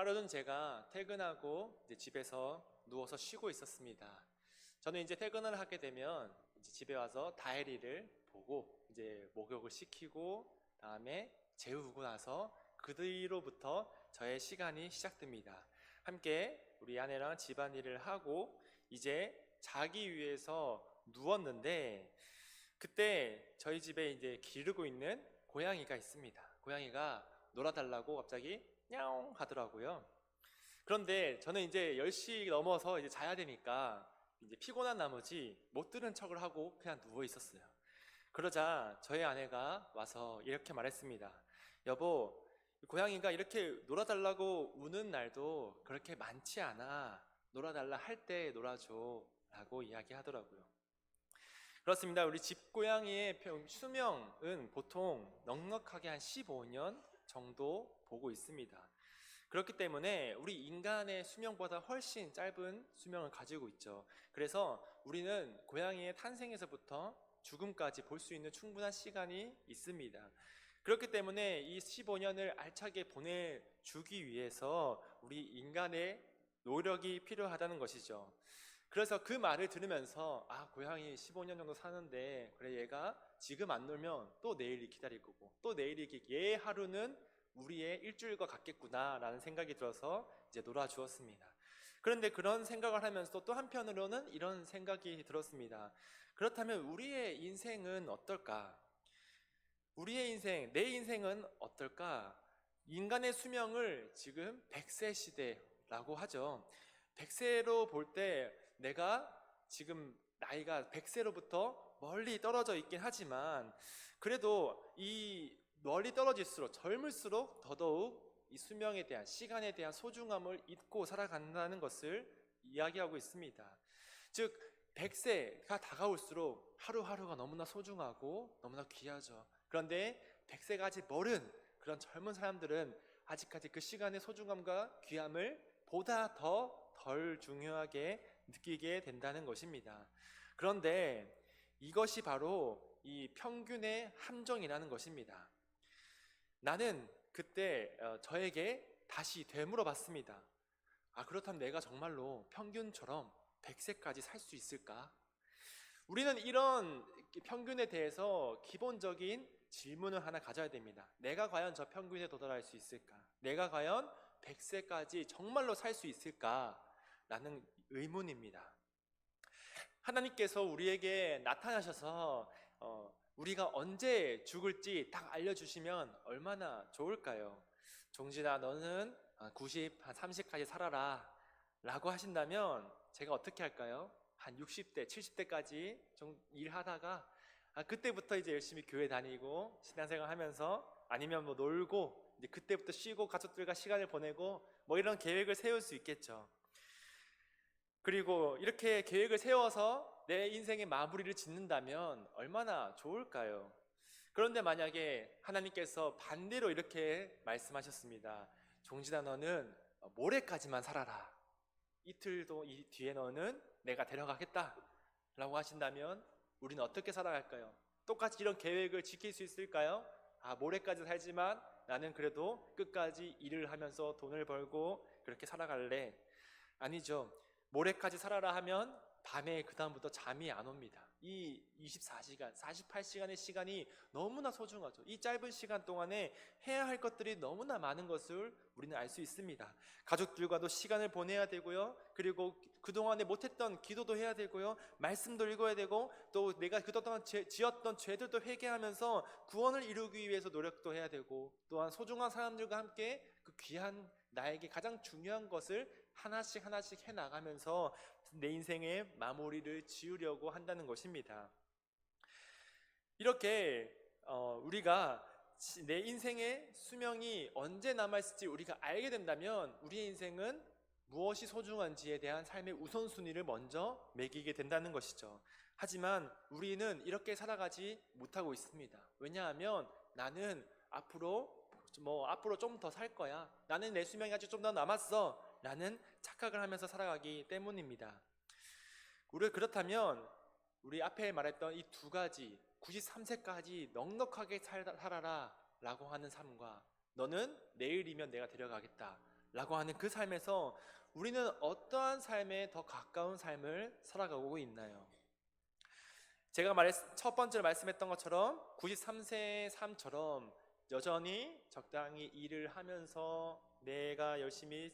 하루는 제가 퇴근하고 이제 집에서 누워서 쉬고 있었습니다. 저는 이제 퇴근을 하게 되면 이제 집에 와서 다이리를 보고 이제 목욕을 시키고 다음에 재우고 나서 그 뒤로부터 저의 시간이 시작됩니다. 함께 우리 아내랑 집안일을 하고 이제 자기 위해서 누웠는데 그때 저희 집에 이제 기르고 있는 고양이가 있습니다. 고양이가 놀아달라고 갑자기 냐옹 하더라고요. 그런데 저는 이제 10시 넘어서 이제 자야 되니까 이제 피곤한 나머지 못 들은 척을 하고 그냥 누워 있었어요. 그러자 저희 아내가 와서 이렇게 말했습니다. 여보, 고양이가 이렇게 놀아달라고 우는 날도 그렇게 많지 않아. 놀아달라 할 때 놀아줘. 라고 이야기하더라고요. 그렇습니다. 우리 집고양이의 수명은 보통 넉넉하게 한 15년 정도 보고 있습니다. 그렇기 때문에 우리 인간의 수명보다 훨씬 짧은 수명을 가지고 있죠. 그래서 우리는 고양이의 탄생에서부터 죽음까지 볼 수 있는 충분한 시간이 있습니다. 그렇기 때문에 이 15년을 알차게 보내주기 위해서 우리 인간의 노력이 필요하다는 것이죠. 그래서 그 말을 들으면서 고양이 15년 정도 사는데 그래 얘가 지금 안 놀면 또 내일이 기다릴 거고 또 내일이 얘 하루는 우리의 일주일과 같겠구나 라는 생각이 들어서 이제 놀아주었습니다. 그런데 그런 생각을 하면서 또 한편으로는 이런 생각이 들었습니다. 그렇다면 우리의 인생은 어떨까? 우리의 인생, 내 인생은 어떨까? 인간의 수명을 지금 100세 시대라고 하죠. 100세로 볼 때 내가 지금 나이가 100세로부터 멀리 떨어져 있긴 하지만 그래도 이 멀리 떨어질수록 젊을수록 더더욱 이 수명에 대한 시간에 대한 소중함을 잊고 살아간다는 것을 이야기하고 있습니다. 즉 100세가 다가올수록 하루하루가 너무나 소중하고 너무나 귀하죠. 그런데 100세가 아직 멀은 그런 젊은 사람들은 아직까지 그 시간의 소중함과 귀함을 보다 더 덜 중요하게 느끼게 된다는 것입니다. 그런데 이것이 바로 이 평균의 함정이라는 것입니다. 나는 그때 저에게 다시 되물어봤습니다. 그렇다면 내가 정말로 평균처럼 100세까지 살 수 있을까? 우리는 이런 평균에 대해서 기본적인 질문을 하나 가져야 됩니다. 내가 과연 저 평균에 도달할 수 있을까? 내가 과연 100세까지 정말로 살 수 있을까? 라는 의문입니다. 하나님께서 우리에게 나타나셔서 우리가 언제 죽을지 딱 알려주시면 얼마나 좋을까요? 종진아, 너는 90, 한 30까지 살아라 라고 하신다면 제가 어떻게 할까요? 한 60대, 70대까지 좀 일하다가 그때부터 이제 열심히 교회 다니고 신앙생활 하면서 아니면 뭐 놀고 이제 그때부터 쉬고 가족들과 시간을 보내고 뭐 이런 계획을 세울 수 있겠죠. 그리고 이렇게 계획을 세워서 내 인생의 마무리를 짓는다면 얼마나 좋을까요? 그런데 만약에 하나님께서 반대로 이렇게 말씀하셨습니다. 종진아, 너는 모레까지만 살아라. 이틀도 이 뒤에 너는 내가 데려가겠다 라고 하신다면 우리는 어떻게 살아갈까요? 똑같이 이런 계획을 지킬 수 있을까요? 모레까지 살지만 나는 그래도 끝까지 일을 하면서 돈을 벌고 그렇게 살아갈래. 아니죠. 모레까지 살아라 하면 밤에 그 다음부터 잠이 안 옵니다. 이 24시간, 48시간의 시간이 너무나 소중하죠. 이 짧은 시간 동안에 해야 할 것들이 너무나 많은 것을 우리는 알 수 있습니다. 가족들과도 시간을 보내야 되고요. 그리고 그동안에 못했던 기도도 해야 되고요. 말씀도 읽어야 되고 또 내가 그동안 지었던 죄들도 회개하면서 구원을 이루기 위해서 노력도 해야 되고 또한 소중한 사람들과 함께 그 귀한 나에게 가장 중요한 것을 하나씩 하나씩 해나가면서 내 인생의 마무리를 지으려고 한다는 것입니다. 이렇게 우리가 내 인생의 수명이 언제 남아있을지 우리가 알게 된다면 우리의 인생은 무엇이 소중한지에 대한 삶의 우선순위를 먼저 매기게 된다는 것이죠. 하지만 우리는 이렇게 살아가지 못하고 있습니다. 왜냐하면 나는 앞으로 좀 더 살 거야. 나는 내 수명이 아직 좀 더 남았어. 라는 착각을 하면서 살아가기 때문입니다. 그렇다면 우리 앞에 말했던 이 두 가지 93세까지 넉넉하게 살아라 라고 하는 삶과 너는 내일이면 내가 데려가겠다 라고 하는 그 삶에서 우리는 어떠한 삶에 더 가까운 삶을 살아가고 있나요? 제가 첫 번째로 말씀했던 것처럼 93세의 삶처럼 여전히 적당히 일을 하면서 내가 열심히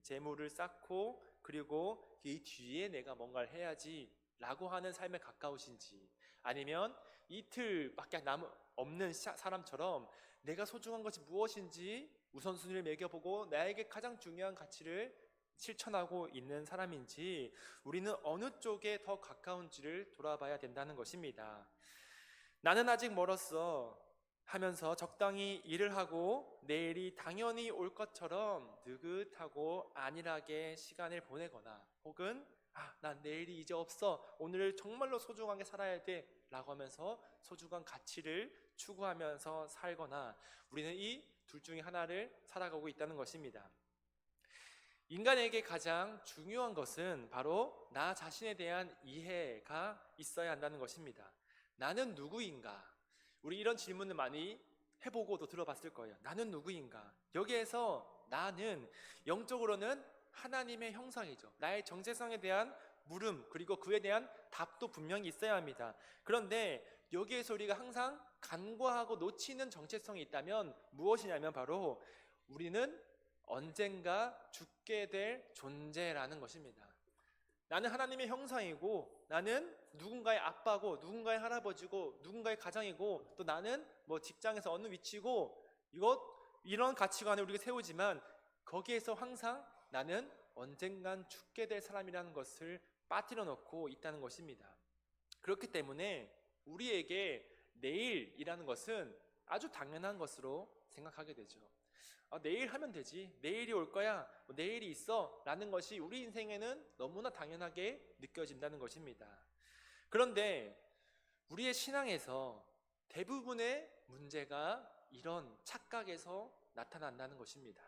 재물을 쌓고 그리고 이 뒤에 내가 뭔가를 해야지 라고 하는 삶에 가까우신지, 아니면 이틀밖에 없는 사람처럼 내가 소중한 것이 무엇인지 우선순위를 매겨보고 나에게 가장 중요한 가치를 실천하고 있는 사람인지, 우리는 어느 쪽에 더 가까운지를 돌아봐야 된다는 것입니다. 나는 아직 멀었어 하면서 적당히 일을 하고 내일이 당연히 올 것처럼 느긋하고 안일하게 시간을 보내거나, 혹은 난 내일이 이제 없어, 오늘을 정말로 소중하게 살아야 돼 라고 하면서 소중한 가치를 추구하면서 살거나, 우리는 이 둘 중에 하나를 살아가고 있다는 것입니다. 인간에게 가장 중요한 것은 바로 나 자신에 대한 이해가 있어야 한다는 것입니다. 나는 누구인가? 우리 이런 질문을 많이 해보고도 들어봤을 거예요. 나는 누구인가? 여기에서 나는 영적으로는 하나님의 형상이죠. 나의 정체성에 대한 물음, 그리고 그에 대한 답도 분명히 있어야 합니다. 그런데 여기에서 우리가 항상 간과하고 놓치는 정체성이 있다면 무엇이냐면 바로 우리는 언젠가 죽게 될 존재라는 것입니다. 나는 하나님의 형상이고, 나는 누군가의 아빠고, 누군가의 할아버지고, 누군가의 가장이고, 또 나는 직장에서 어느 위치고, 이런 가치관을 우리가 세우지만 거기에서 항상 나는 언젠간 죽게 될 사람이라는 것을 빠뜨려 놓고 있다는 것입니다. 그렇기 때문에 우리에게 내일이라는 것은 아주 당연한 것으로 생각하게 되죠. 내일 하면 되지, 내일이 올 거야, 내일이 있어 라는 것이 우리 인생에는 너무나 당연하게 느껴진다는 것입니다. 그런데 우리의 신앙에서 대부분의 문제가 이런 착각에서 나타난다는 것입니다.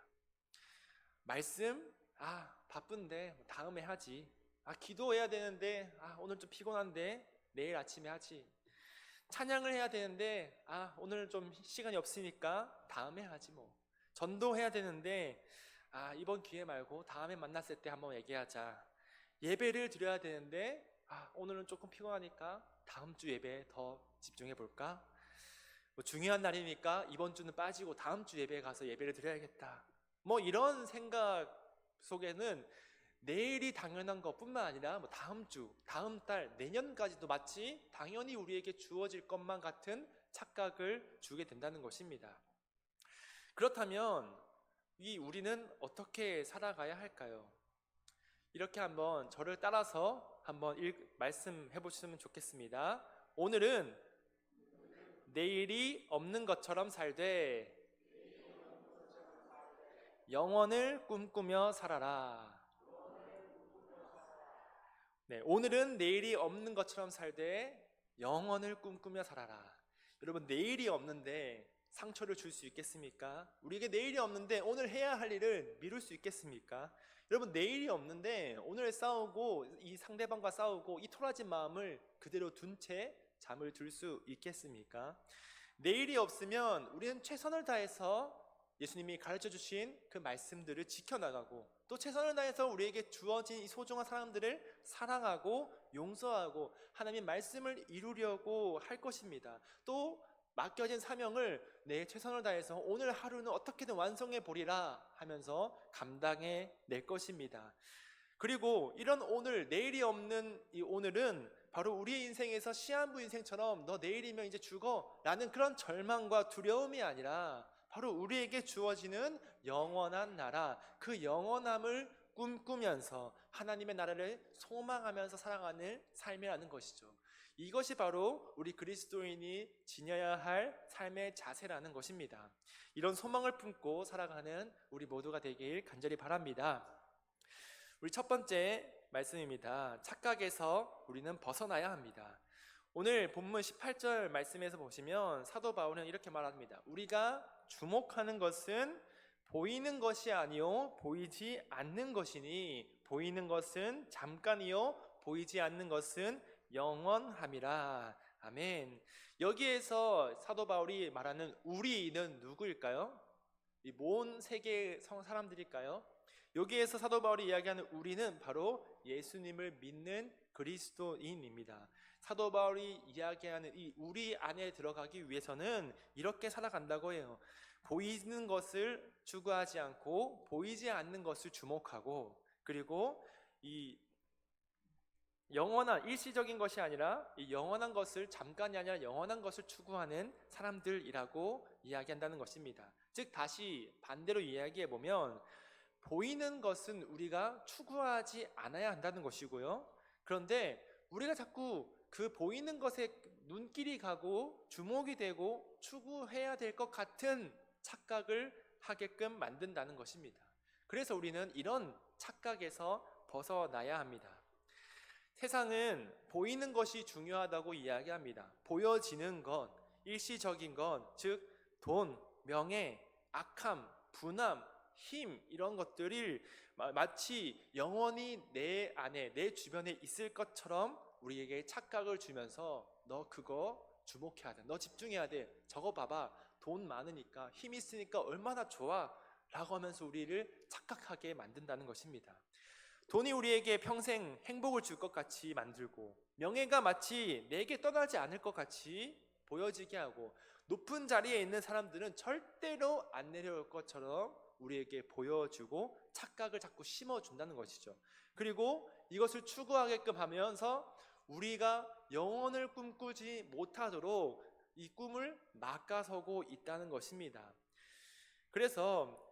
말씀, 바쁜데 다음에 하지. 기도해야 되는데 오늘 좀 피곤한데 내일 아침에 하지. 찬양을 해야 되는데 오늘 좀 시간이 없으니까 다음에 하지 뭐. 전도해야 되는데 이번 기회 말고 다음에 만났을 때 한번 얘기하자. 예배를 드려야 되는데 오늘은 조금 피곤하니까 다음 주 예배에 더 집중해 볼까? 중요한 날이니까 이번 주는 빠지고 다음 주 예배에 가서 예배를 드려야겠다. 이런 생각 속에는 내일이 당연한 것뿐만 아니라 다음 주, 다음 달, 내년까지도 마치 당연히 우리에게 주어질 것만 같은 착각을 주게 된다는 것입니다. 그렇다면 우리는 어떻게 살아가야 할까요? 이렇게 한번 저를 따라서 한번 말씀해 보시면 좋겠습니다. 오늘은 내일이 없는 것처럼 살되 영원을 꿈꾸며 살아라. 네, 오늘은 내일이 없는 것처럼 살되 영원을 꿈꾸며 살아라. 여러분, 내일이 없는데 상처를 줄 수 있겠습니까? 우리에게 내일이 없는데 오늘 해야 할 일을 미룰 수 있겠습니까? 여러분, 내일이 없는데 오늘 싸우고 이 상대방과 싸우고 이 토라진 마음을 그대로 둔 채 잠을 들 수 있겠습니까? 내일이 없으면 우리는 최선을 다해서 예수님이 가르쳐 주신 그 말씀들을 지켜나가고, 또 최선을 다해서 우리에게 주어진 이 소중한 사람들을 사랑하고 용서하고 하나님의 말씀을 이루려고 할 것입니다. 또 맡겨진 사명을 내 최선을 다해서 오늘 하루는 어떻게든 완성해 보리라 하면서 감당해 낼 것입니다. 그리고 이런 오늘, 내일이 없는 이 오늘은 바로 우리의 인생에서 시한부 인생처럼 너 내일이면 이제 죽어 라는 그런 절망과 두려움이 아니라 바로 우리에게 주어지는 영원한 나라, 그 영원함을 꿈꾸면서 하나님의 나라를 소망하면서 살아가는 삶이라는 것이죠. 이것이 바로 우리 그리스도인이 지녀야 할 삶의 자세라는 것입니다. 이런 소망을 품고 살아가는 우리 모두가 되길 간절히 바랍니다. 우리 첫 번째 말씀입니다. 착각에서 우리는 벗어나야 합니다. 오늘 본문 18절 말씀에서 보시면 사도 바울은 이렇게 말합니다. 우리가 주목하는 것은 보이는 것이 아니요 보이지 않는 것이니 보이는 것은 잠깐이요 보이지 않는 것은 영원함이라. 아멘. 여기에서 사도 바울이 말하는 우리는 누구일까요? 이 모은 세계의 사람들일까요? 여기에서 사도 바울이 이야기하는 우리는 바로 예수님을 믿는 그리스도인입니다. 사도 바울이 이야기하는 이 우리 안에 들어가기 위해서는 이렇게 살아간다고 해요. 보이는 것을 추구하지 않고 보이지 않는 것을 주목하고, 그리고 이 영원한 일시적인 것이 아니라 이 영원한 것을, 잠깐이 아니라 영원한 것을 추구하는 사람들이라고 이야기한다는 것입니다. 즉 다시 반대로 이야기해 보면 보이는 것은 우리가 추구하지 않아야 한다는 것이고요. 그런데 우리가 자꾸 그 보이는 것에 눈길이 가고 주목이 되고 추구해야 될 것 같은 착각을 하게끔 만든다는 것입니다. 그래서 우리는 이런 착각에서 벗어나야 합니다. 세상은 보이는 것이 중요하다고 이야기합니다. 보여지는 것, 일시적인 것, 즉 돈, 명예, 악함, 분함, 힘, 이런 것들이 마치 영원히 내 안에, 내 주변에 있을 것처럼 우리에게 착각을 주면서 너 그거 주목해야 돼, 너 집중해야 돼, 저거 봐봐, 돈 많으니까, 힘 있으니까 얼마나 좋아 라고 하면서 우리를 착각하게 만든다는 것입니다. 돈이 우리에게 평생 행복을 줄 것 같이 만들고, 명예가 마치 내게 떠나지 않을 것 같이 보여지게 하고, 높은 자리에 있는 사람들은 절대로 안 내려올 것처럼 우리에게 보여주고 착각을 자꾸 심어준다는 것이죠. 그리고 이것을 추구하게끔 하면서 우리가 영혼을 꿈꾸지 못하도록 이 꿈을 막아서고 있다는 것입니다. 그래서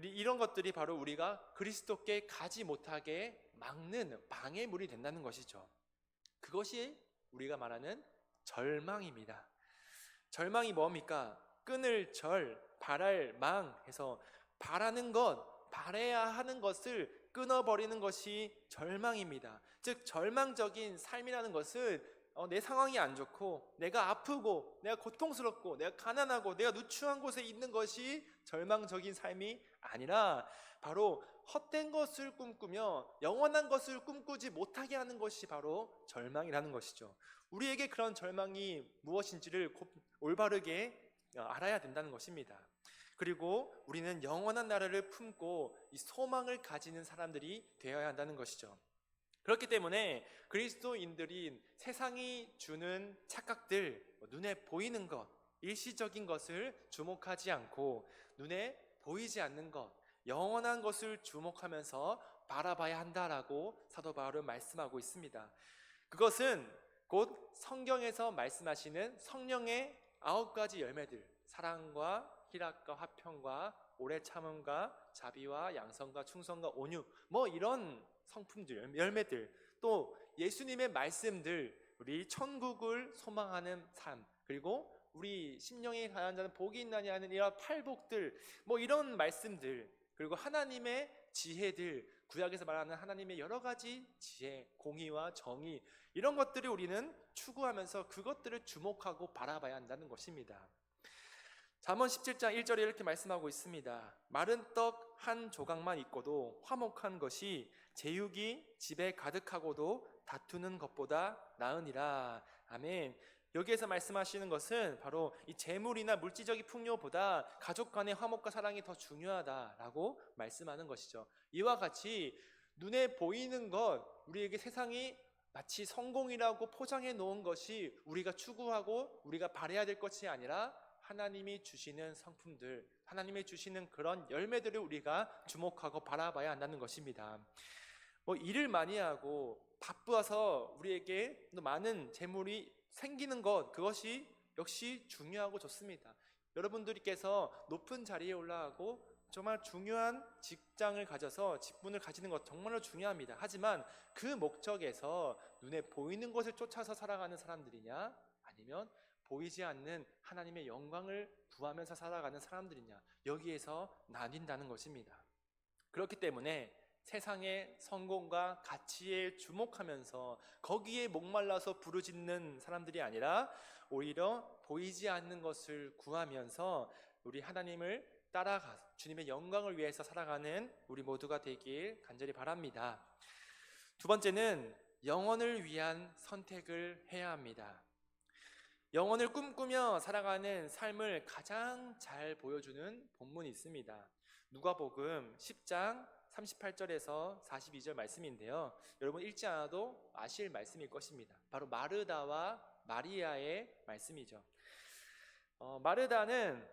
이런 것들이 바로 우리가 그리스도께 가지 못하게 막는 방해물이 된다는 것이죠. 그것이 우리가 말하는 절망입니다. 절망이 뭡니까? 끊을 절, 바랄 망 해서 바라는 것, 바라야 하는 것을 끊어버리는 것이 절망입니다. 즉 절망적인 삶이라는 것은 내 상황이 안 좋고, 내가 아프고, 내가 고통스럽고, 내가 가난하고, 내가 누추한 곳에 있는 것이 절망적인 삶이 아니라 바로 헛된 것을 꿈꾸며 영원한 것을 꿈꾸지 못하게 하는 것이 바로 절망이라는 것이죠. 우리에게 그런 절망이 무엇인지를 올바르게 알아야 된다는 것입니다. 그리고 우리는 영원한 나라를 품고 이 소망을 가지는 사람들이 되어야 한다는 것이죠. 그렇기 때문에 그리스도인들인 세상이 주는 착각들, 눈에 보이는 것, 일시적인 것을 주목하지 않고 눈에 보이지 않는 것, 영원한 것을 주목하면서 바라봐야 한다라고 사도 바울은 말씀하고 있습니다. 그것은 곧 성경에서 말씀하시는 성령의 9가지 열매들, 사랑과 희락과 화평과 오래 참음과 자비와 양선과 충성과 온유, 이런 성품들, 열매들, 또 예수님의 말씀들, 우리 천국을 소망하는 삶, 그리고 우리 심령이 가난한 자는 복이 있나니 하는 이런 팔복들, 이런 말씀들, 그리고 하나님의 지혜들, 구약에서 말하는 하나님의 여러 가지 지혜, 공의와 정의, 이런 것들을 우리는 추구하면서 그것들을 주목하고 바라봐야 한다는 것입니다. 잠언 17장 1절에 이렇게 말씀하고 있습니다. 마른 떡 한 조각만 있고도 화목한 것이 제육이 집에 가득하고도 다투는 것보다 나으니라. 아멘. 여기에서 말씀하시는 것은 바로 이 재물이나 물질적인 풍요보다 가족 간의 화목과 사랑이 더 중요하다라고 말씀하는 것이죠. 이와 같이 눈에 보이는 것, 우리에게 세상이 마치 성공이라고 포장해 놓은 것이 우리가 추구하고 우리가 바라야 될 것이 아니라 하나님이 주시는 성품들, 하나님이 주시는 그런 열매들을 우리가 주목하고 바라봐야 한다는 것입니다. 일을 많이 하고 바빠서 우리에게 많은 재물이 생기는 것, 그것이 역시 중요하고 좋습니다. 여러분들께서 높은 자리에 올라가고 정말 중요한 직장을 가져서 직분을 가지는 것 정말로 중요합니다. 하지만 그 목적에서 눈에 보이는 것을 쫓아서 살아가는 사람들이냐, 아니면 보이지 않는 하나님의 영광을 구하면서 살아가는 사람들이냐, 여기에서 나뉜다는 것입니다. 그렇기 때문에 세상의 성공과 가치에 주목하면서 거기에 목말라서 부르짖는 사람들이 아니라 오히려 보이지 않는 것을 구하면서 우리 하나님을 따라가 주님의 영광을 위해서 살아가는 우리 모두가 되길 간절히 바랍니다. 두 번째는 영혼을 위한 선택을 해야 합니다. 영혼을 꿈꾸며 살아가는 삶을 가장 잘 보여주는 본문이 있습니다. 누가복음 10장 38절에서 42절 말씀인데요. 여러분 읽지 않아도 아실 말씀일 것입니다. 바로 마르다와 마리아의 말씀이죠. 마르다는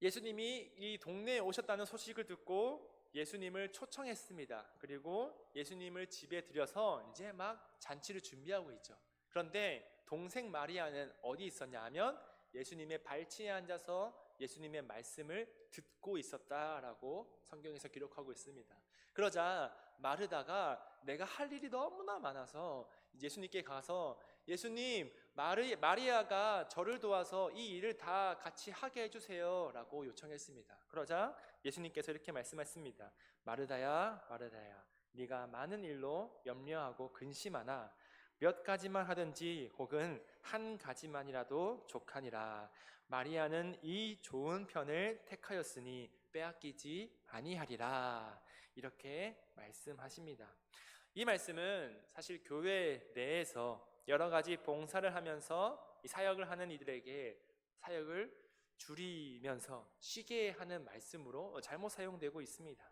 예수님이 이 동네에 오셨다는 소식을 듣고 예수님을 초청했습니다. 그리고 예수님을 집에 들여서 이제 막 잔치를 준비하고 있죠. 그런데 동생 마리아는 어디 있었냐 하면 예수님의 발치에 앉아서 예수님의 말씀을 듣고 있었다라고 성경에서 기록하고 있습니다. 그러자 마르다가 내가 할 일이 너무나 많아서 예수님께 가서 예수님, 마리아가 저를 도와서 이 일을 다 같이 하게 해주세요 라고 요청했습니다. 그러자 예수님께서 이렇게 말씀하십니다. 마르다야, 마르다야, 네가 많은 일로 염려하고 근심하나 몇 가지만 하든지 혹은 한 가지만이라도 족하니라. 마리아는 이 좋은 편을 택하였으니 빼앗기지 아니하리라. 이렇게 말씀하십니다. 이 말씀은 사실 교회 내에서 여러 가지 봉사를 하면서 이 사역을 하는 이들에게 사역을 줄이면서 쉬게 하는 말씀으로 잘못 사용되고 있습니다.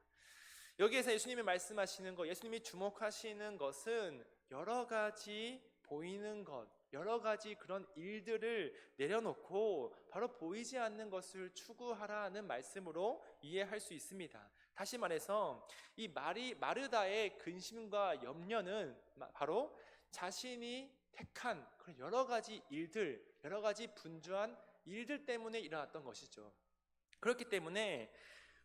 여기에서 예수님이 말씀하시는 것, 예수님이 주목하시는 것은 여러 가지 보이는 것, 여러 가지 그런 일들을 내려놓고 바로 보이지 않는 것을 추구하라는 말씀으로 이해할 수 있습니다. 다시 말해서 이 마르다의 근심과 염려는 바로 자신이 택한 그런 여러 가지 일들, 여러 가지 분주한 일들 때문에 일어났던 것이죠. 그렇기 때문에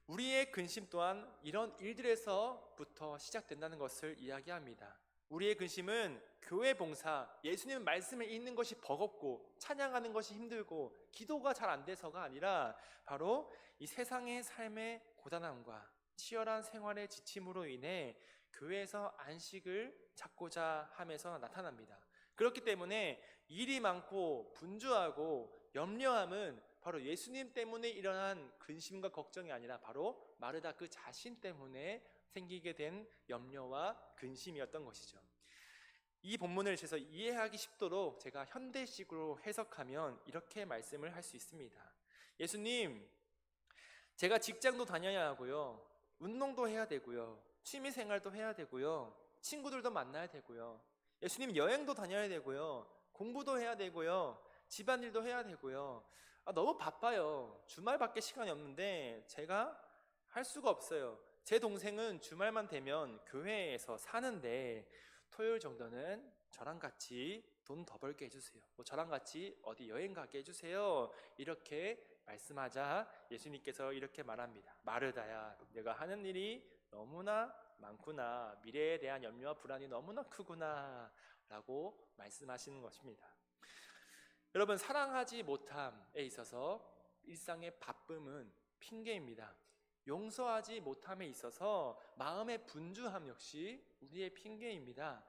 우리의 근심 또한 이런 일들에서부터 시작된다는 것을 이야기합니다. 우리의 근심은 교회 봉사, 예수님 말씀을 읽는 것이 버겁고 찬양하는 것이 힘들고 기도가 잘 안 돼서가 아니라 바로 이 세상의 삶의 고단함과 치열한 생활의 지침으로 인해 교회에서 안식을 찾고자 하면서 나타납니다. 그렇기 때문에 일이 많고 분주하고 염려함은 바로 예수님 때문에 일어난 근심과 걱정이 아니라 바로 마르다 그 자신 때문에 생기게 된 염려와 근심이었던 것이죠. 이 본문을 제가 이해하기 쉽도록 제가 현대식으로 해석하면 이렇게 말씀을 할 수 있습니다. 예수님, 제가 직장도 다녀야 하고요, 운동도 해야 되고요, 취미 생활도 해야 되고요, 친구들도 만나야 되고요, 예수님 여행도 다녀야 되고요, 공부도 해야 되고요, 집안일도 해야 되고요. 너무 바빠요. 주말밖에 시간이 없는데 제가 할 수가 없어요. 제 동생은 주말만 되면 교회에서 사는데 토요일 정도는 저랑 같이 돈 더 벌게 해주세요. 저랑 같이 어디 여행 가게 해주세요. 이렇게 말씀하자 예수님께서 이렇게 말합니다. 마르다야, 내가 하는 일이 너무나 많구나. 미래에 대한 염려와 불안이 너무나 크구나 라고 말씀하시는 것입니다. 여러분, 사랑하지 못함에 있어서 일상의 바쁨은 핑계입니다. 용서하지 못함에 있어서 마음의 분주함 역시 우리의 핑계입니다.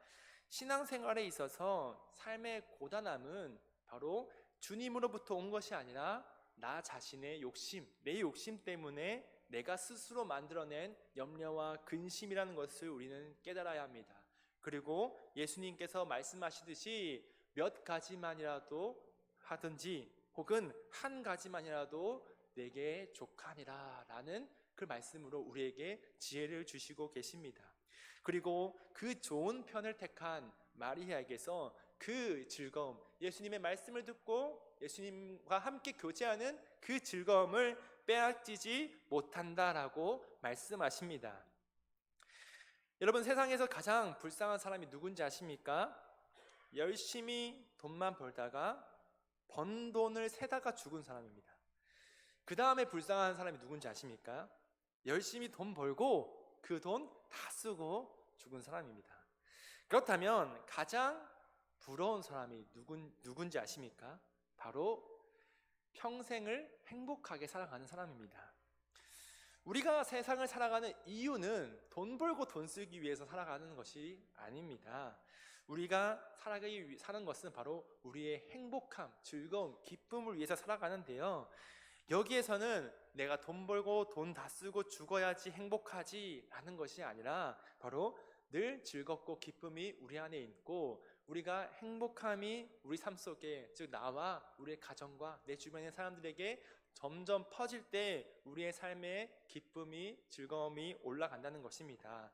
신앙생활에 있어서 삶의 고단함은 바로 주님으로부터 온 것이 아니라 나 자신의 욕심, 내 욕심 때문에 내가 스스로 만들어낸 염려와 근심이라는 것을 우리는 깨달아야 합니다. 그리고 예수님께서 말씀하시듯이 몇 가지만이라도 하든지 혹은 한 가지만이라도 내게 족하니라 라는 그 말씀으로 우리에게 지혜를 주시고 계십니다. 그리고 그 좋은 편을 택한 마리아에게서 그 즐거움, 예수님의 말씀을 듣고 예수님과 함께 교제하는 그 즐거움을 빼앗기지 못한다라고 말씀하십니다. 여러분, 세상에서 가장 불쌍한 사람이 누군지 아십니까? 열심히 돈만 벌다가 번 돈을 세다가 죽은 사람입니다. 그 다음에 불쌍한 사람이 누군지 아십니까? 열심히 돈 벌고 그 돈 다 쓰고 죽은 사람입니다. 그렇다면 가장 부러운 사람이 누군지 아십니까? 바로 평생을 행복하게 살아가는 사람입니다. 우리가 세상을 살아가는 이유는 돈 벌고 돈 쓰기 위해서 살아가는 것이 아닙니다. 우리가 사는 것은 바로 우리의 행복함, 즐거움, 기쁨을 위해서 살아가는데요. 여기에서는 내가 돈 벌고 돈 다 쓰고 죽어야지 행복하지 라는 것이 아니라 바로 늘 즐겁고 기쁨이 우리 안에 있고 우리가 행복함이 우리 삶 속에, 즉 나와 우리의 가정과 내 주변의 사람들에게 점점 퍼질 때 우리의 삶에 기쁨이, 즐거움이 올라간다는 것입니다.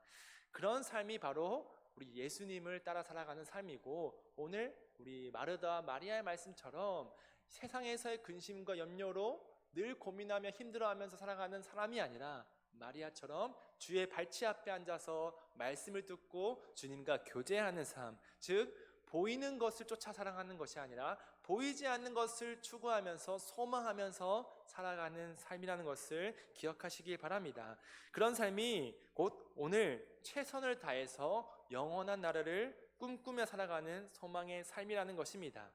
그런 삶이 바로 우리 예수님을 따라 살아가는 삶이고, 오늘 우리 마르다와 마리아의 말씀처럼 세상에서의 근심과 염려로 늘 고민하며 힘들어하면서 살아가는 사람이 아니라 마리아처럼 주의 발치 앞에 앉아서 말씀을 듣고 주님과 교제하는 삶, 즉 보이는 것을 쫓아 살아가는 것이 아니라 보이지 않는 것을 추구하면서 소망하면서 살아가는 삶이라는 것을 기억하시기 바랍니다. 그런 삶이 곧 오늘 최선을 다해서 영원한 나라를 꿈꾸며 살아가는 소망의 삶이라는 것입니다.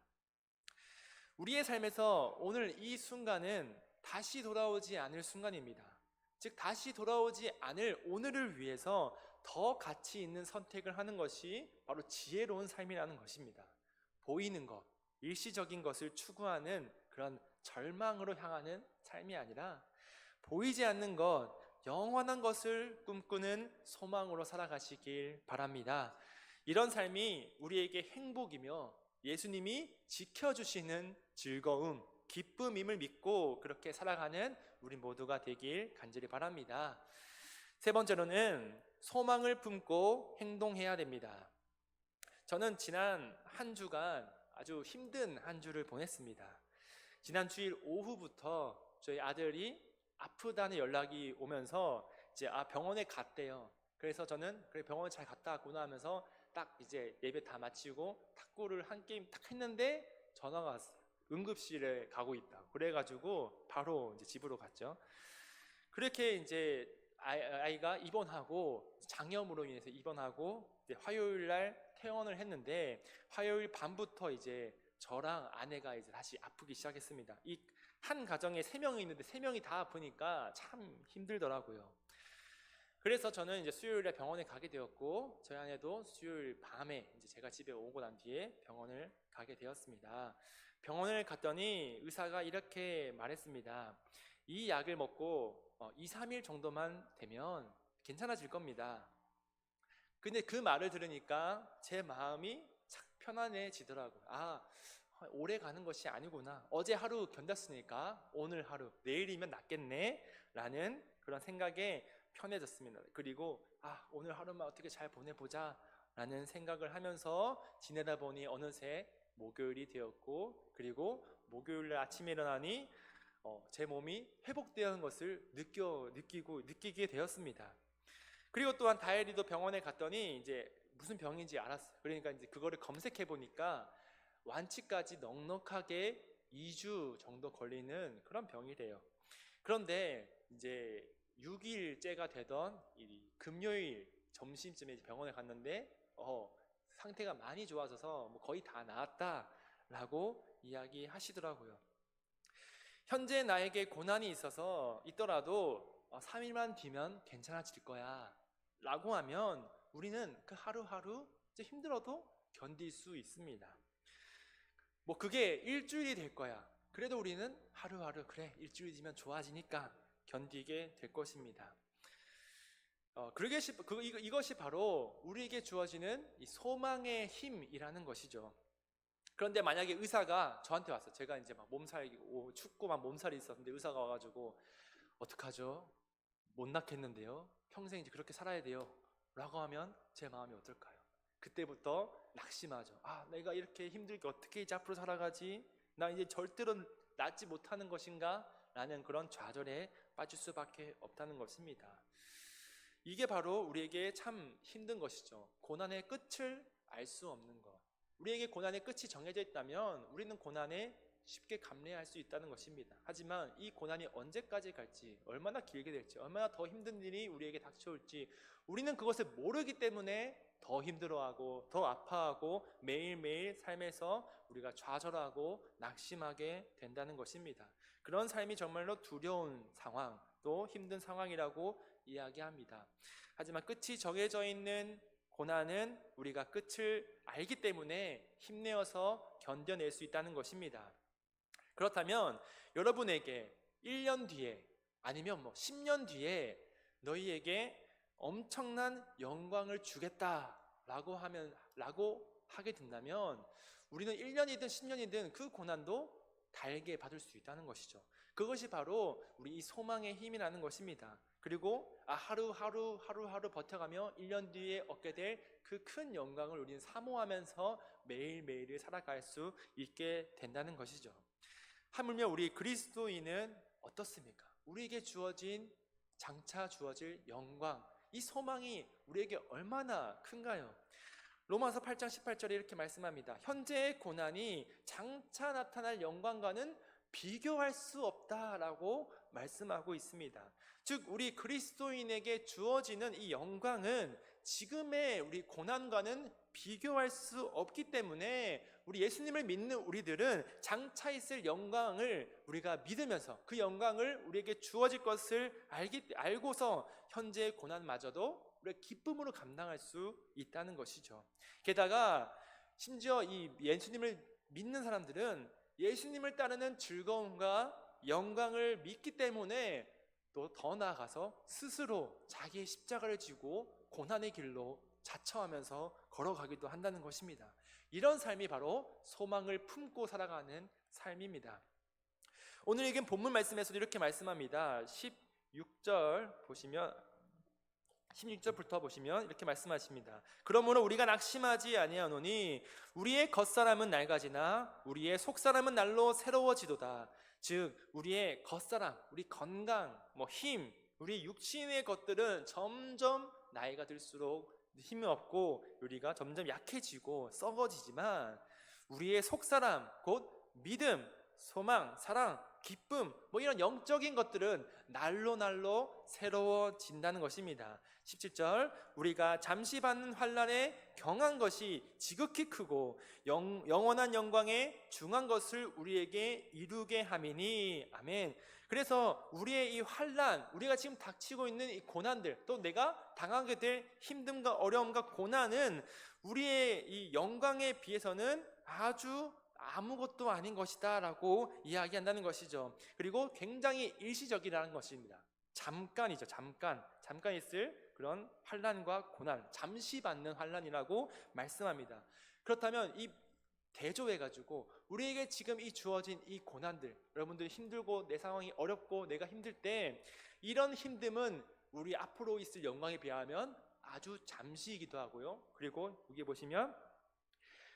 우리의 삶에서 오늘 이 순간은 다시 돌아오지 않을 순간입니다. 즉 다시 돌아오지 않을 오늘을 위해서 더 가치 있는 선택을 하는 것이 바로 지혜로운 삶이라는 것입니다. 보이는 것, 일시적인 것을 추구하는 그런 절망으로 향하는 삶이 아니라 보이지 않는 것, 영원한 것을 꿈꾸는 소망으로 살아가시길 바랍니다. 이런 삶이 우리에게 행복이며 예수님이 지켜주시는 즐거움, 기쁨임을 믿고 그렇게 살아가는 우리 모두가 되길 간절히 바랍니다. 세 번째로는 소망을 품고 행동해야 됩니다. 저는 지난 한 주간 아주 힘든 한 주를 보냈습니다. 지난 주일 오후부터 저희 아들이 아프다는 연락이 오면서 이제 병원에 갔대요. 그래서 저는 그래 병원에 잘 갔다 왔구나 하면서 딱 이제 예배 다 마치고 탁구를 한 게임 딱 했는데 전화가 왔어요. 응급실에 가고 있다. 그래가지고 바로 이제 집으로 갔죠. 그렇게 이제 아이가 입원하고 장염으로 인해서 입원하고 화요일 날 퇴원을 했는데 화요일 밤부터 이제 저랑 아내가 이제 다시 아프기 시작했습니다. 이 한 가정에 3명이 있는데 3명이 다 아프니까 참 힘들더라고요. 그래서 저는 이제 수요일에 병원에 가게 되었고 저희 아내도 수요일 밤에 이제 제가 집에 오고 난 뒤에 병원을 가게 되었습니다. 병원을 갔더니 의사가 이렇게 말했습니다. 이 약을 먹고 2, 3일 정도만 되면 괜찮아질 겁니다. 근데 그 말을 들으니까 제 마음이 착 편안해지더라고요. 오래 가는 것이 아니구나. 어제 하루 견뎠으니까 오늘 하루, 내일이면 낫겠네 라는 그런 생각에 편해졌습니다. 그리고 오늘 하루만 어떻게 잘 보내보자 라는 생각을 하면서 지내다 보니 어느새 목요일이 되었고, 그리고 목요일 아침에 일어나니 제 몸이 회복되는 것을 느끼게 되었습니다. 그리고 또한 다혜리도 병원에 갔더니 이제 무슨 병인지 알았어요. 그러니까 이제 그거를 검색해 보니까 완치까지 넉넉하게 2주 정도 걸리는 그런 병이래요. 그런데 이제 6일째가 되던 이 금요일 점심쯤에 병원에 갔는데 상태가 많이 좋아져서 뭐 거의 다 나았다라고 이야기하시더라고요. 현재 나에게 고난이 있더라도 3일만 뒤면 괜찮아질 거야 라고 하면 우리는 그 하루하루 힘들어도 견딜 수 있습니다. 뭐 그게 일주일이 될 거야. 그래도 우리는 하루하루 그래 일주일 뒤면 좋아지니까 견디게 될 것입니다. 이것이 바로 우리에게 주어지는 이 소망의 힘이라는 것이죠. 그런데 만약에 의사가 저한테 왔어요. 제가 이제 막 춥고 막 몸살이 있었는데 의사가 와가지고 어떡하죠? 못 낳겠는데요. 평생 이제 그렇게 살아야 돼요. 라고 하면 제 마음이 어떨까요? 그때부터 낙심하죠. 내가 이렇게 힘들게 어떻게 이제 앞으로 살아가지? 나 이제 절대로 낫지 못하는 것인가? 라는 그런 좌절에 빠질 수밖에 없다는 것입니다. 이게 바로 우리에게 참 힘든 것이죠. 고난의 끝을 알 수 없는 것. 우리에게 고난의 끝이 정해져 있다면 우리는 고난에 쉽게 감내할 수 있다는 것입니다. 하지만 이 고난이 언제까지 갈지, 얼마나 길게 될지, 얼마나 더 힘든 일이 우리에게 닥쳐올지 우리는 그것을 모르기 때문에 더 힘들어하고 더 아파하고 매일매일 삶에서 우리가 좌절하고 낙심하게 된다는 것입니다. 그런 삶이 정말로 두려운 상황, 또 힘든 상황이라고 이야기합니다. 하지만 끝이 정해져 있는 고난은 우리가 끝을 알기 때문에 힘내어서 견뎌낼 수 있다는 것입니다. 그렇다면 여러분에게 1년 뒤에 아니면 10년 뒤에 너희에게 엄청난 영광을 주겠다라고 하게 된다면 우리는 1년이든 10년이든 그 고난도 달게 받을 수 있다는 것이죠. 그것이 바로 우리 이 소망의 힘이라는 것입니다. 그리고 하루하루 버텨가며 1년 뒤에 얻게 될 그 큰 영광을 우리는 사모하면서 매일매일을 살아갈 수 있게 된다는 것이죠. 하물며 우리 그리스도인은 어떻습니까? 우리에게 장차 주어질 영광, 이 소망이 우리에게 얼마나 큰가요? 로마서 8장 18절에 이렇게 말씀합니다. 현재의 고난이 장차 나타날 영광과는 비교할 수 없다라고 말씀하고 있습니다. 즉 우리 그리스도인에게 주어지는 이 영광은 지금의 우리 고난과는 비교할 수 없기 때문에 우리 예수님을 믿는 우리들은 장차 있을 영광을 우리가 믿으면서 그 영광을 우리에게 주어질 것을 알고서 현재의 고난마저도 우리가 기쁨으로 감당할 수 있다는 것이죠. 게다가 심지어 이 예수님을 믿는 사람들은 예수님을 따르는 즐거움과 영광을 믿기 때문에 또 더 나아가서 스스로 자기의 십자가를 지고 고난의 길로 자처하면서 걸어가기도 한다는 것입니다. 이런 삶이 바로 소망을 품고 살아가는 삶입니다. 오늘 읽은 본문 말씀에서도 이렇게 말씀합니다. 16절부터 보시면 이렇게 말씀하십니다. 그러므로 우리가 낙심하지 아니하노니 우리의 겉사람은 낡아지나 우리의 속사람은 날로 새로워지도다. 즉 우리의 겉사람, 우리 건강, 힘, 우리 육신의 것들은 점점 나이가 들수록 힘이 없고 우리가 점점 약해지고 썩어지지만 우리의 속사람, 곧 믿음, 소망, 사랑, 기쁨, 이런 영적인 것들은 날로 새로워진다는 것입니다. 17절 우리가 잠시 받는 환난에 경한 것이 지극히 크고 영원한 영광에 중한 것을 우리에게 이루게 함이니. 아멘. 그래서 우리의 이 환난, 우리가 지금 닥치고 있는 이 고난들, 또 내가 당하게 될 힘듦과 어려움과 고난은 우리의 이 영광에 비해서는 아주 아무것도 아닌 것이다 라고 이야기한다는 것이죠. 그리고 굉장히 일시적이라는 것입니다. 잠깐이죠. 잠깐 있을 그런 환난과 고난, 잠시 받는 환난이라고 말씀합니다. 그렇다면 이 대조해가지고 우리에게 지금 이 주어진 이 고난들, 여러분들 힘들고 내 상황이 어렵고 내가 힘들 때 이런 힘듦은 우리 앞으로 있을 영광에 비하면 아주 잠시이기도 하고요. 그리고 여기 보시면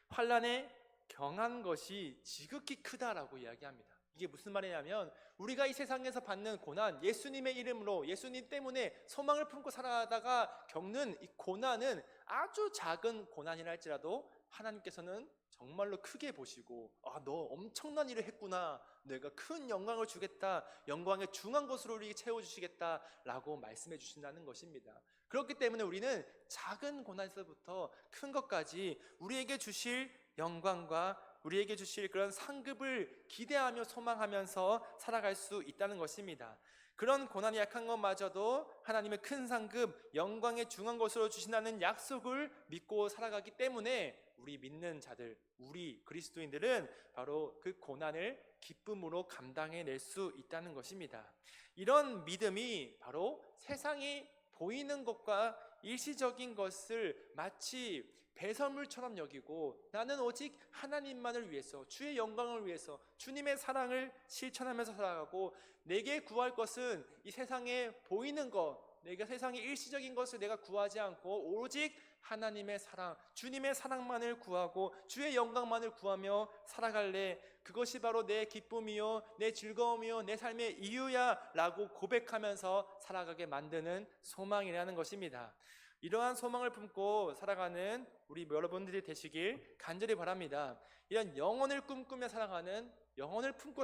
환난에 경한 것이 지극히 크다라고 이야기합니다. 이게 무슨 말이냐면 우리가 이 세상에서 받는 고난, 예수님의 이름으로 예수님 때문에 소망을 품고 살아가다가 겪는 이 고난은 아주 작은 고난이라 할지라도 하나님께서는 정말로 크게 보시고 너 엄청난 일을 했구나, 내가 큰 영광을 주겠다, 영광의 중한 것으로 우리에게 채워주시겠다 라고 말씀해 주신다는 것입니다. 그렇기 때문에 우리는 작은 고난에서부터 큰 것까지 우리에게 주실 영광과 우리에게 주실 그런 상급을 기대하며 소망하면서 살아갈 수 있다는 것입니다. 그런 고난이 약한 것마저도 하나님의 큰 상급, 영광의 중한 것으로 주신다는 약속을 믿고 살아가기 때문에 우리 믿는 자들, 우리 그리스도인들은 바로 그 고난을 기쁨으로 감당해낼 수 있다는 것입니다. 이런 믿음이 바로 세상이 보이는 것과 일시적인 것을 마치 배설물처럼 여기고 나는 오직 하나님만을 위해서, 주의 영광을 위해서 주님의 사랑을 실천하면서 살아가고 내게 구할 것은 이 세상에 보이는 것, 내가 세상의 일시적인 것을 내가 구하지 않고 오직 하나님의 사랑, 주님의 사랑만을 구하고 주의 영광만을 구하며 살아갈래. 그것이 바로 내 기쁨이요, 내 즐거움이요, 내 삶의 이유야 라고 고백하면서 살아가게 만드는 소망이라는 것입니다. 이러한 소망을 품고 살아가는 우리 여러분들이 되시길 간절히 바랍니다. 이런 영혼을 품고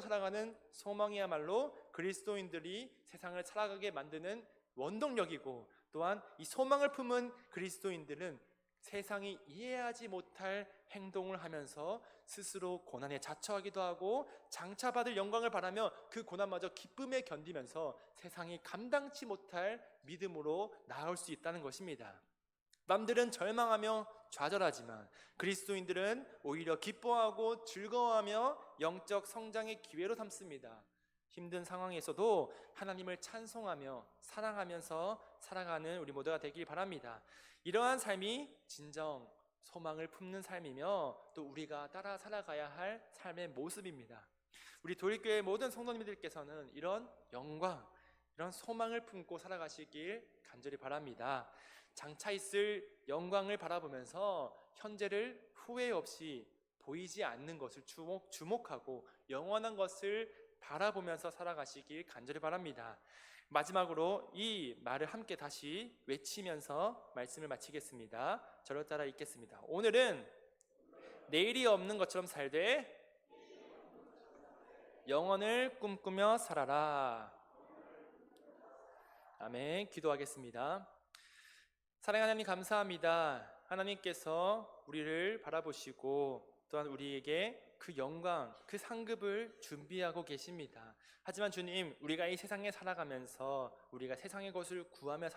살아가는 소망이야말로 그리스도인들이 세상을 살아가게 만드는 원동력이고, 또한 이 소망을 품은 그리스도인들은 세상이 이해하지 못할 행동을 하면서 스스로 고난에 자처하기도 하고 장차 받을 영광을 바라며 그 고난마저 기쁨에 견디면서 세상이 감당치 못할 믿음으로 나아올 수 있다는 것입니다. 남들은 절망하며 좌절하지만 그리스도인들은 오히려 기뻐하고 즐거워하며 영적 성장의 기회로 삼습니다. 힘든 상황에서도 하나님을 찬송하며 사랑하면서 살아가는 우리 모두가 되길 바랍니다. 이러한 삶이 진정 소망을 품는 삶이며 또 우리가 따라 살아가야 할 삶의 모습입니다. 우리 도립교회 모든 성도님들께서는 이런 영광, 이런 소망을 품고 살아가시길 간절히 바랍니다. 장차 있을 영광을 바라보면서 현재를 후회 없이 보이지 않는 것을 주목하고 영원한 것을 바라보면서 살아가시길 간절히 바랍니다. 마지막으로 이 말을 함께 다시 외치면서 말씀을 마치겠습니다. 저를 따라 읽겠습니다. 오늘은 내일이 없는 것처럼 살되 영원을 꿈꾸며 살아라. 아멘. 기도하겠습니다. 사랑하는 하나님, 감사합니다. 하나님께서 우리를 바라보시고 또한 우리에게 그 영광, 그 상급을 준비하고 계십니다. 하지만 주님, 우리가 이 세상에 살아가면서 우리가 세상의 것을 구하며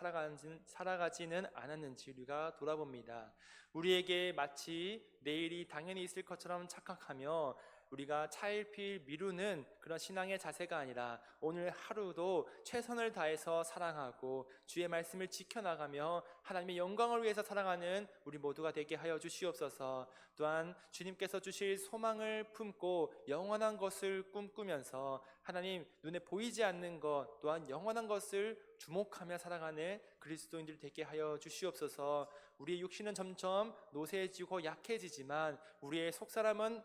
살아가지는 않았는지 우리가 돌아봅니다. 우리에게 마치 내일이 당연히 있을 것처럼 착각하며 우리가 차일피일 미루는 그런 신앙의 자세가 아니라 오늘 하루도 최선을 다해서 사랑하고 주의 말씀을 지켜나가며 하나님의 영광을 위해서 살아가는 우리 모두가 되게 하여 주시옵소서. 또한 주님께서 주실 소망을 품고 영원한 것을 꿈꾸면서 하나님 눈에 보이지 않는 것 또한 영원한 것을 주목하며 살아가는 그리스도인들 되게 하여 주시옵소서. 우리의 육신은 점점 노쇠해지고 약해지지만 우리의 속사람은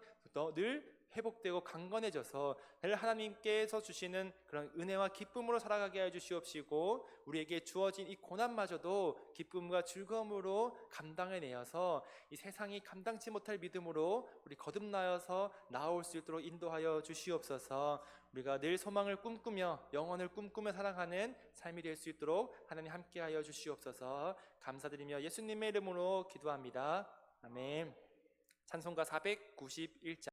늘 회복되고 강건해져서 늘 하나님께서 주시는 그런 은혜와 기쁨으로 살아가게 하여 주시옵시고 우리에게 주어진 이 고난마저도 기쁨과 즐거움으로 감당해내어서 이 세상이 감당치 못할 믿음으로 우리 거듭나여서 나아올 수 있도록 인도하여 주시옵소서. 우리가 늘 소망을 꿈꾸며 영혼을 꿈꾸며 살아가는 삶이 될 수 있도록 하나님 함께하여 주시옵소서. 감사드리며 예수님의 이름으로 기도합니다. 아멘. 찬송가 491장